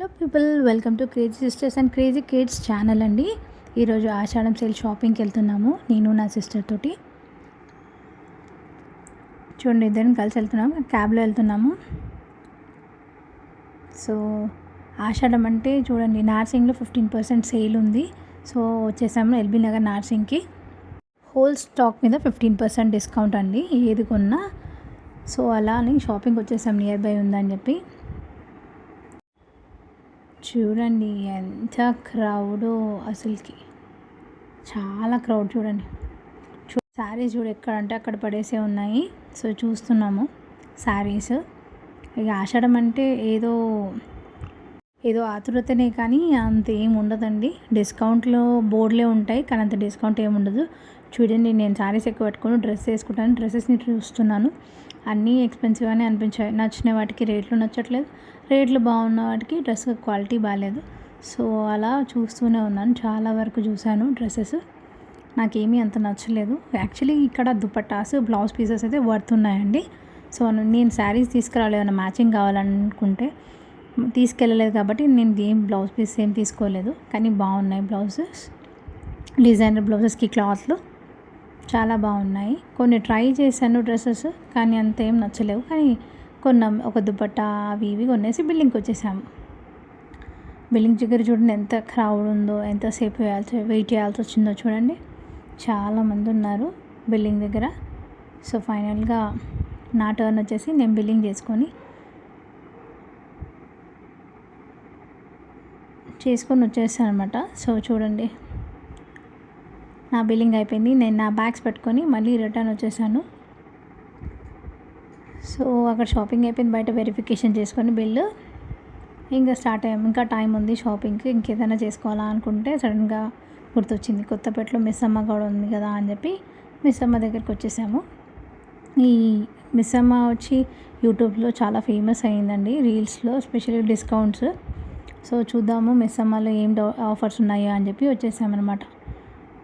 Hello people, welcome to crazy sisters and crazy kids channel అండి. ఈరోజు ఆషాఢం sale షాపింగ్కి వెళ్తున్నాము, నేను నా సిస్టర్ తోటి. చూడండి, ఇద్దరం కలిసి వెళ్తున్నాము, క్యాబ్లో వెళ్తున్నాము. సో ఆషాఢం అంటే చూడండి, నార్సింగ్లో 15% సేల్ ఉంది. సో వచ్చేసాము ఎల్బీ నగర్ నార్సింగ్కి. హోల్ స్టాక్ మీద 15% డిస్కౌంట్ అండి, ఏది కొన్నా. సో అలా అని షాపింగ్ వచ్చేసాం, నియర్ బై ఉందని చెప్పి. చూడండి ఎంత క్రౌడో, అసలుకి చాలా క్రౌడ్. చూడండి, శారీస్ చూడు ఎక్కడ అంటే అక్కడ పడేసే ఉన్నాయి. సో చూస్తున్నాము శారీస్. ఇక ఆషాఢం అంటే ఏదో ఆతురతనే, కానీ అంత ఏమి ఉండదండి. డిస్కౌంట్లో బోర్డులే ఉంటాయి, కానీ అంత డిస్కౌంట్ ఏమి ఉండదు. చూడండి, నేను శారీస్ ఎక్కువ పెట్టుకొని డ్రెస్ వేసుకుంటాను. డ్రెస్సెస్ని చూస్తున్నాను, అన్నీ ఎక్స్పెన్సివ్గానే అనిపించాయి. నచ్చిన వాటికి రేట్లు నచ్చట్లేదు, రేట్లు బాగున్న వాటికి డ్రెస్ క్వాలిటీ బాగాలేదు. సో అలా చూస్తూనే ఉన్నాను, చాలా వరకు చూశాను డ్రెస్సెస్. నాకేమీ అంత నచ్చలేదు. యాక్చువల్లీ ఇక్కడ దుపట్టాస్, బ్లౌజ్ పీసెస్ అయితే వర్త్ ఉన్నాయండి. సో నేను శారీస్ తీసుకురాలేదన్న మ్యాచింగ్ కావాలనుకుంటే తీసుకెళ్ళలేదు, కాబట్టి నేను ఏం బ్లౌజ్ పీస్ ఏం తీసుకోలేదు. కానీ బాగున్నాయి బ్లౌజెస్, డిజైనర్ బ్లౌజెస్కి క్లాత్లు చాలా బాగున్నాయి. కొన్ని ట్రై చేశాను డ్రెస్సెస్, కానీ అంత ఏం నచ్చలేవు. కానీ కొన్నాం, ఒక దుపట్టా అవి ఇవి కొనేసి బిల్లింగ్కి వచ్చేసాము. బిల్లింగ్ దగ్గర చూడండి ఎంత క్రౌడ్ ఉందో, ఎంతసేపు వెయిట్ చేయాల్సి వచ్చిందో చూడండి. చాలామంది ఉన్నారు బిల్లింగ్ దగ్గర. సో ఫైనల్గా నా టర్న్ వచ్చేసి నేను బిల్లింగ్ చేసుకొని వచ్చేసాను అనమాట. సో చూడండి, నా బిల్లింగ్ అయిపోయింది. నేను నా బ్యాగ్స్ పెట్టుకొని మళ్ళీ రిటర్న్ వచ్చేసాను. సో అక్కడ షాపింగ్ అయిపోయింది, బయట వెరిఫికేషన్ చేసుకొని బిల్లు ఇంకా స్టార్ట్ అయ్యాము. ఇంకా టైం ఉంది షాపింగ్కి. ఇంకేదైనా చేసుకోవాలా అనుకుంటే సడన్గా గుర్తొచ్చింది, కొత్తపేటలో మిస్సమ్మ కూడా ఉంది కదా అని చెప్పి మిస్సమ్మ దగ్గరికి వచ్చేసాము. ఈ మిస్సమ్మ వచ్చి యూట్యూబ్లో చాలా ఫేమస్ అయ్యిందండి, రీల్స్లో, ఎస్పెషల్లీ డిస్కౌంట్స్. సో చూద్దాము మిస్సమ్మలో ఏం ఆఫర్స్ ఉన్నాయో అని చెప్పి వచ్చేసామన్నమాట.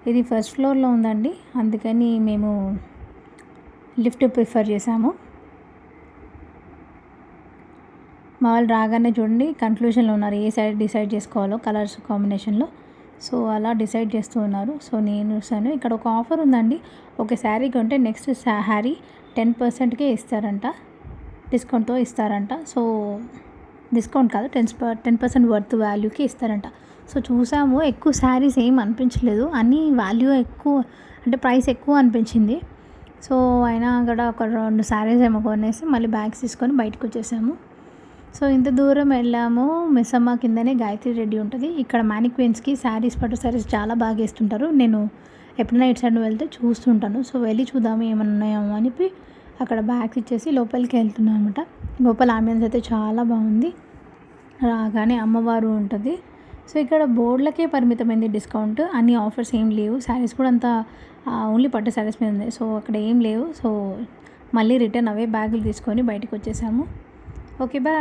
ఇది ఫస్ట్ ఫ్లోర్లో ఉందండి, అందుకని మేము లిఫ్ట్ ప్రిఫర్ చేసాము. మా వాళ్ళు రాగానే చూడండి కన్క్లూషన్లో ఉన్నారు, ఏ సైడ్ డిసైడ్ చేసుకోవాలో కలర్స్ కాంబినేషన్లో. సో అలా డిసైడ్ చేస్తూ ఉన్నారు. సో నేను చూసాను, ఇక్కడ ఒక ఆఫర్ ఉందండి. ఒక శారీ కొంటే నెక్స్ట్ శారీ 10%కే ఇస్తారంట, డిస్కౌంట్తో ఇస్తారంట. సో డిస్కౌంట్ కాదు, 10% వర్త్ వాల్యూకి ఇస్తారంట. సో చూసాము, ఎక్కువ శారీస్ ఏం అనిపించలేదు, అన్నీ వాల్యూ ఎక్కువ అంటే ప్రైస్ ఎక్కువ అనిపించింది. సో అయినా కూడా ఒక 2 శారీస్ ఏమో కొనేసి మళ్ళీ బ్యాగ్స్ తీసుకొని బయటకు వచ్చేసాము. సో ఇంత దూరం వెళ్ళాము. మిస్సమ్మ కిందనే గాయత్రి రెడ్డి ఉంటుంది. ఇక్కడ మ్యానిక్వీన్స్కి శారీస్, పట్టు శారీస్ చాలా బాగా వేస్తుంటారు. నేను ఎప్పుడైనా ఇటు సైడ్ వెళ్తే చూస్తుంటాను. సో వెళ్ళి చూద్దాము ఏమన్నా ఉన్నాయేమో అని చెప్పి అక్కడ బ్యాగ్స్ ఇచ్చేసి లోపలికి వెళ్తున్నాను అనమాట. లోపల ఆంబియన్స్ అయితే చాలా బాగుంది. రాగానే అమ్మవారు ఉంటుంది. సో ఇక్కడ బోర్డులకే పరిమితమైంది డిస్కౌంట్, అన్ని ఆఫర్స్ ఏం లేవు. శారీస్ కూడా అంతా ఓన్లీ పట్టు శారీస్ మీద ఉంది. సో అక్కడ ఏం లేవు. సో మళ్ళీ రిటర్న్ అవే బ్యాగులు తీసుకొని బయటకు వచ్చేసాము. Okay, bye.